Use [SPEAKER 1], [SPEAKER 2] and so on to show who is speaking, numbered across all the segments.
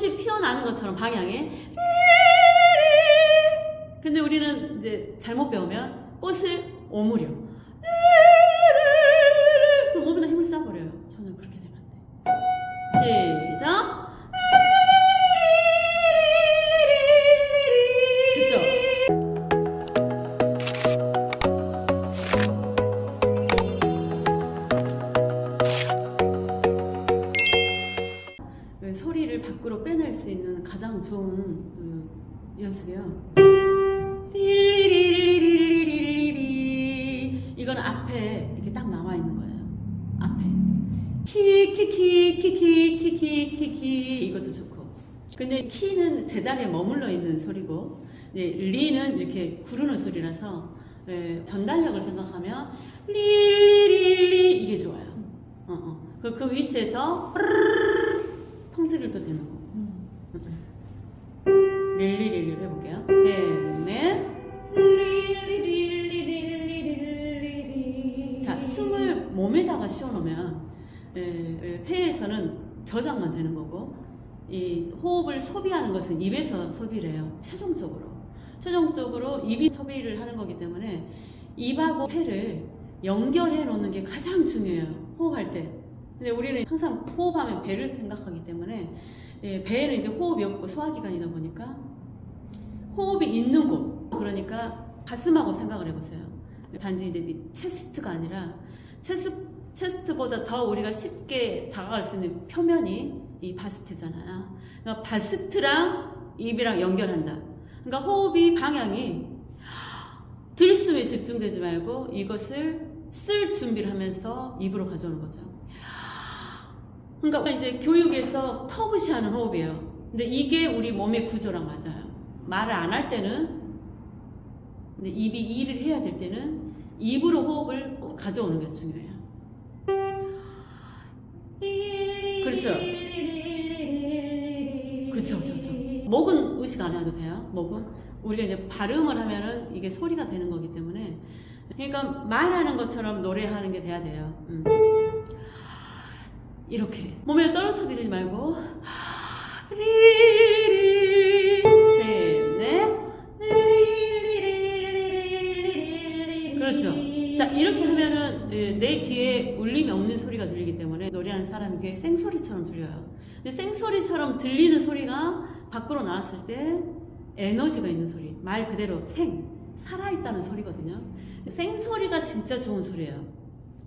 [SPEAKER 1] 꽃이 피어나는 것처럼 방향에. 근데 우리는 이제 잘못 배우면 꽃을 오므려. 그럼 몸에다 힘을 쏴버려요. 저는 그렇게 되면 안 돼. 시작. 소리를 밖으로 빼낼 수 있는 가장 좋은 연습이에요. 이건 앞에 이렇게 딱 나와 있는 거예요. 앞에 키키키키키키키키 이것도 좋고. 근데 키는 제자리에 머물러 있는 소리고, 리는 이렇게 구르는 소리라서 전달력을 생각하면 리리리리 이게 좋아요. 그 위치에서 펑트릴도 되는 거. 릴리릴리를 해볼게요. 네. 자, 숨을 몸에다가 쉬어놓으면 폐에서는 저장만 되는 거고, 이 호흡을 소비하는 것은 입에서 소비를 해요. 최종적으로 입이 소비를 하는 거기 때문에 입하고 폐를 연결해 놓는 게 가장 중요해요. 호흡할 때. 근데 우리는 항상 호흡하면 배를 생각하기 때문에 배에는 이제 호흡이 없고 소화기관이다 보니까 호흡이 있는 곳, 그러니까 가슴하고 생각을 해보세요. 단지 이제 체스트가 아니라 체스트보다 더 우리가 쉽게 다가갈 수 있는 표면이 이 바스트잖아요. 그러니까 바스트랑 입이랑 연결한다. 그러니까 호흡이 방향이 들숨에 집중되지 말고 이것을 쓸 준비를 하면서 입으로 가져오는 거죠. 그러니까 이제 교육에서 터부시하는 호흡이에요. 근데 이게 우리 몸의 구조랑 맞아요. 말을 안 할 때는, 근데 입이 일을 해야 될 때는 입으로 호흡을 가져오는 게 중요해요. 그렇죠. 그렇죠. 목은 의식 안 해도 돼요. 목은 우리가 이제 발음을 하면은 이게 소리가 되는 거기 때문에, 그러니까 말하는 것처럼 노래하는 게 돼야 돼요. 이렇게 몸에 떨어뜨리지 말고 리리 셋넷 그렇죠. 자, 이렇게 하면은 내 귀에 울림이 없는 소리가 들리기 때문에 노래하는 사람의 귀에 생소리처럼 들려요. 근데 생소리처럼 들리는 소리가 밖으로 나왔을 때 에너지가 있는 소리, 말 그대로 살아있다는 소리거든요. 생소리가 진짜 좋은 소리예요.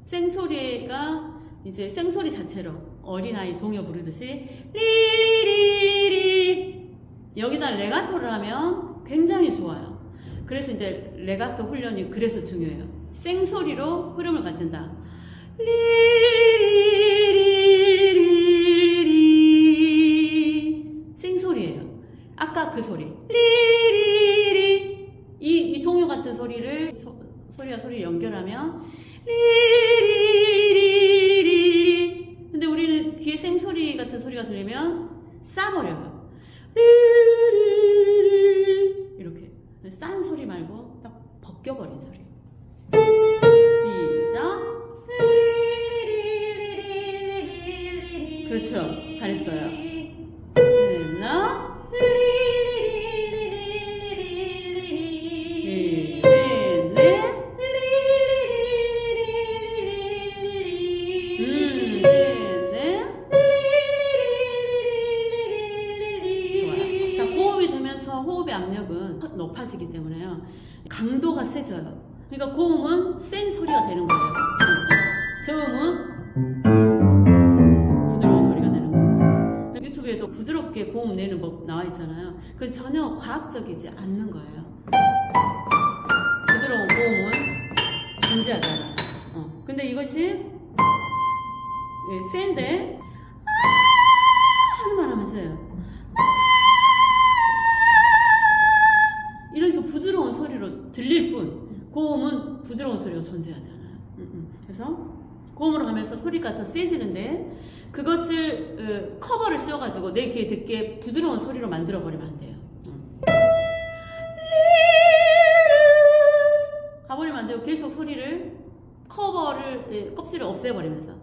[SPEAKER 1] 생소리가 이제 생소리 자체로 어린아이 동요 부르듯이 리리리리 여기다 레가토를 하면 굉장히 좋아요. 그래서 이제 레가토 훈련이 그래서 중요해요. 생소리로 흐름을 갖춘다. 리리리리 생소리예요. 아까 그 소리 리리리리 이 동요 같은 소리를 소리와 소리 연결하면 리리리리. 근데 우리는 귀에 생소리 같은 소리가 들리면 싸버려요. 리리리리 이렇게 싼 소리 말고 딱 벗겨버린 소리. 시작. 그렇죠. 잘했어요. 됐나? 호흡의 압력은 높아지기 때문에요. 강도가 세져요. 그러니까 고음은 센 소리가 되는 거예요. 저음은 부드러운 소리가 되는 거예요. 유튜브에도 부드럽게 고음 내는 법 나와 있잖아요. 그건 전혀 과학적이지 않는 거예요. 부드러운 고음은 존재하지 않아요. 근데 이것이 센데 하는 말 하면서 해요. 이러니까 부드러운 소리로 들릴 뿐 고음은 부드러운 소리가 존재하잖아요. 그래서 고음으로 가면서 소리가 더 세지는데 그것을 커버를 씌워가지고 내 귀에 듣게 부드러운 소리로 만들어버리면 안 돼요. 가버리면 안 되고 계속 소리를 커버를 껍질을 없애버리면서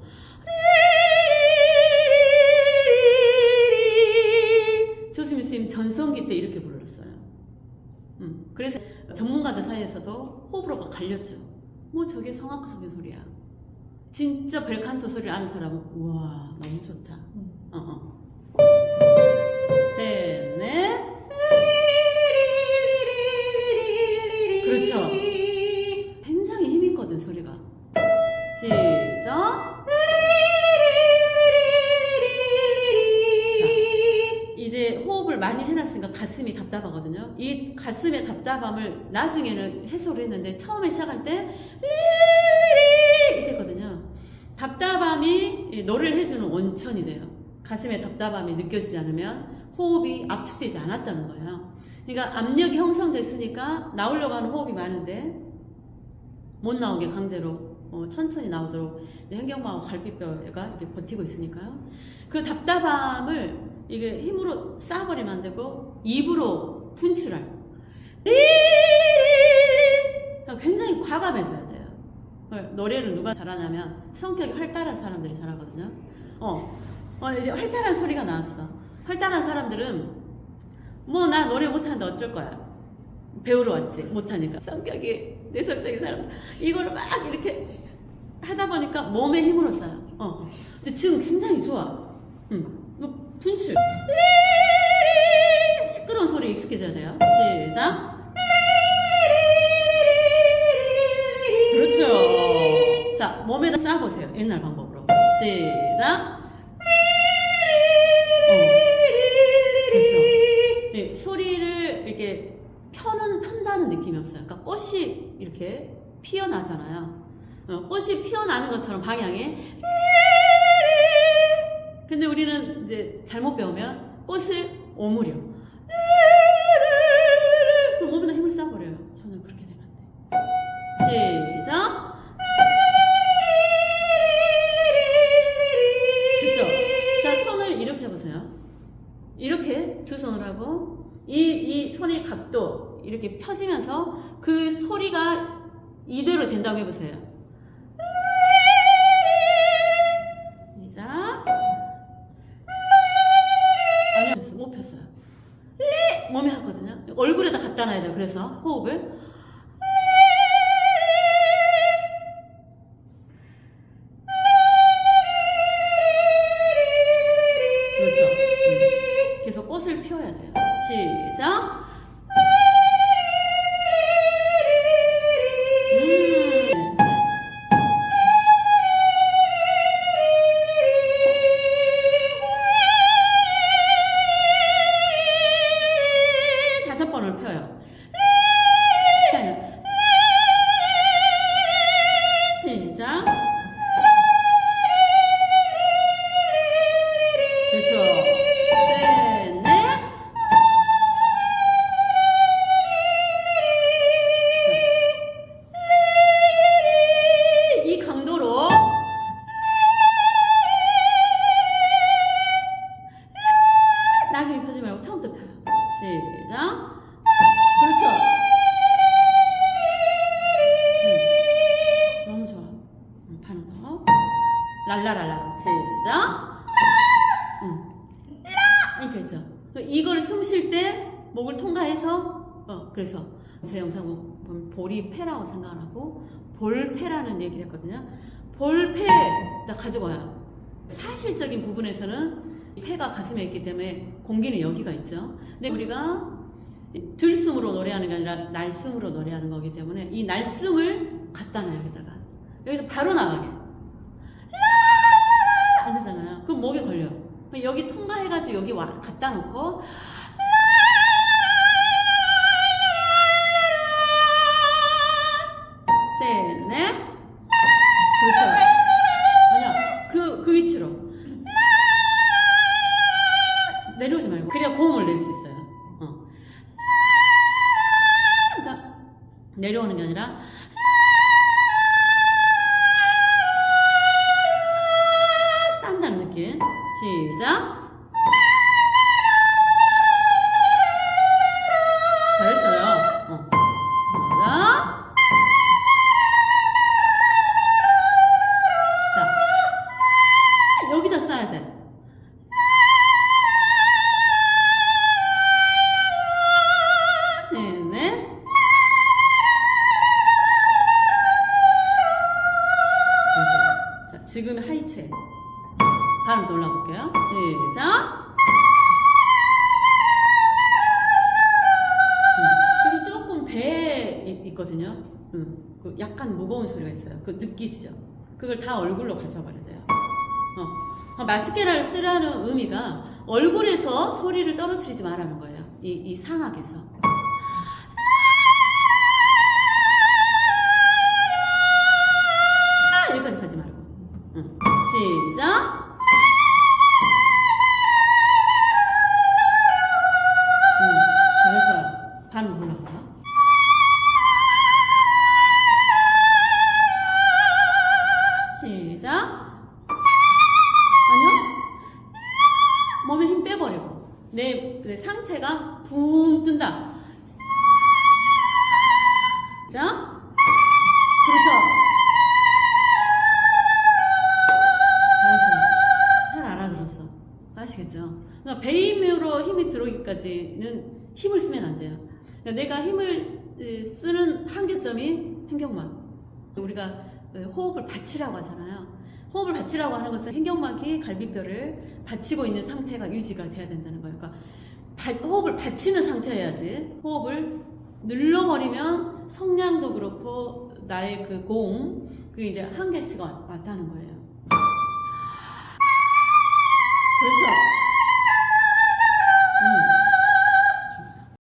[SPEAKER 1] 지금 전성기 때 이렇게 불렀어요. 그래서 전문가들 사이에서도 호불호가 갈렸죠. 뭐 저게 성악가 속의 소리야. 진짜 벨칸토 소리를 아는 사람은 우와 너무 좋다. 셋, 넷. 그렇죠. 굉장히 힘있거든 소리가. 시작. 이제 호흡을 많이 해놨으니까 가슴이 답답하거든요. 이 가슴의 답답함을 나중에는 해소를 했는데 처음에 시작할 때 이렇게 했거든요. 답답함이 노래를 해주는 원천이 돼요. 가슴에 답답함이 느껴지지 않으면 호흡이 압축되지 않았다는 거예요. 그러니까 압력이 형성됐으니까 나오려고 하는 호흡이 많은데 못 나오게 강제로 천천히 나오도록 횡격막하고 갈비뼈가 이렇게 버티고 있으니까요. 그 답답함을 이게 힘으로 쌓아버리면 안 되고 입으로 분출할. 굉장히 과감해져야 돼요. 노래를 누가 잘하냐면 성격이 활달한 사람들이 잘하거든요. 이제 활달한 소리가 나왔어. 활달한 사람들은 뭐 나 노래 못하는데 어쩔 거야. 배우러 왔지. 못하니까. 성격이 내성적인 사람 이거를 막 이렇게 하다 보니까 몸에 힘으로 쌓여. 근데 지금 굉장히 좋아. 분출. 시끄러운 소리에 익숙해져야 돼요. 시작. 그렇죠. 자, 몸에다 쌓아보세요. 옛날 방법으로. 시작. 그렇죠. 네, 소리를 이렇게 편다는 느낌이 없어요. 그러니까 꽃이 이렇게 피어나잖아요. 꽃이 피어나는 것처럼 방향에. 근데 우리는 이제 잘못 배우면 꽃을 오므려. 그럼 몸에다 힘을 쌓아버려요. 저는 그렇게 되면 안 돼. 시작. 그렇죠. 자, 손을 이렇게 해보세요. 이렇게 두 손으로 하고 이 손의 각도 이렇게 펴지면서 그 소리가 이대로 된다고 해보세요. 시작. 아니요, 못 폈어요. 몸에 하거든요. 얼굴에다 갖다 놔야 돼요. 그래서 호흡을 그렇죠. 계속 꽃을 피워야 돼요. 시작. 다섯 번을 펴요. 시작. 그렇죠. 이 강도로 나중에 펴지 말고 처음부터 펴요. 시작. 그렇죠. 너무 좋아. 반은 더. 랄라랄라. 시작. 이렇게 했죠. 이걸 숨 쉴 때 목을 통과해서 그래서 제 영상 보면 볼이 폐라고 생각을 하고 볼폐라는 얘기를 했거든요. 볼폐 딱 가지고 와요. 사실적인 부분에서는 폐가 가슴에 있기 때문에 공기는 여기가 있죠. 근데 우리가 들숨으로 노래하는 게 아니라 날숨으로 노래하는 거기 때문에 이 날숨을 갖다 놔요. 여기다가 여기서 바로 나가게 안 되잖아요. 그럼 목에 걸려요. 여기 통과해가지고 여기 갖다 놓고 셋, 넷. 그렇죠. 아니야. 그 위치로 내려오지 말고 그래야 고음을 낼 수 있어요. 그러니까 내려오는 게 아니라 싼다는 느낌. 시작. 잘했어요. 자, 여기다 써야 돼. 있거든요. 그 약간 무거운 소리가 있어요. 그 느끼시죠? 그걸 다 얼굴로 가져버려야 돼요. 마스케라를 쓰라는 의미가 얼굴에서 소리를 떨어뜨리지 말라는 거예요. 이 상악에서. 여기까지 가지 말고. 시작. 잘했어요. 반응 올라가. 시작. 아니요. 몸에 힘 빼버리고 내 상체가 붕 뜬다. 자, 그렇죠. 잘했어요. 잘 알아들었어. 아시겠죠? 그러니까 배임으로 힘이 들어오기까지는 힘을 쓰면 안 돼요. 그러니까 내가 힘을 쓰는 한계점이 횡격막. 우리가 호흡을 받치라고 하잖아요. 호흡을 받치라고 하는 것은 횡격막이 갈비뼈를 받치고 있는 상태가 유지가 돼야 된다는 거예요. 그러니까 호흡을 받치는 상태여야지. 호흡을 눌러버리면 성량도 그렇고 나의 그 고음, 그게 이제 한계치가 왔다는 거예요. 그렇죠.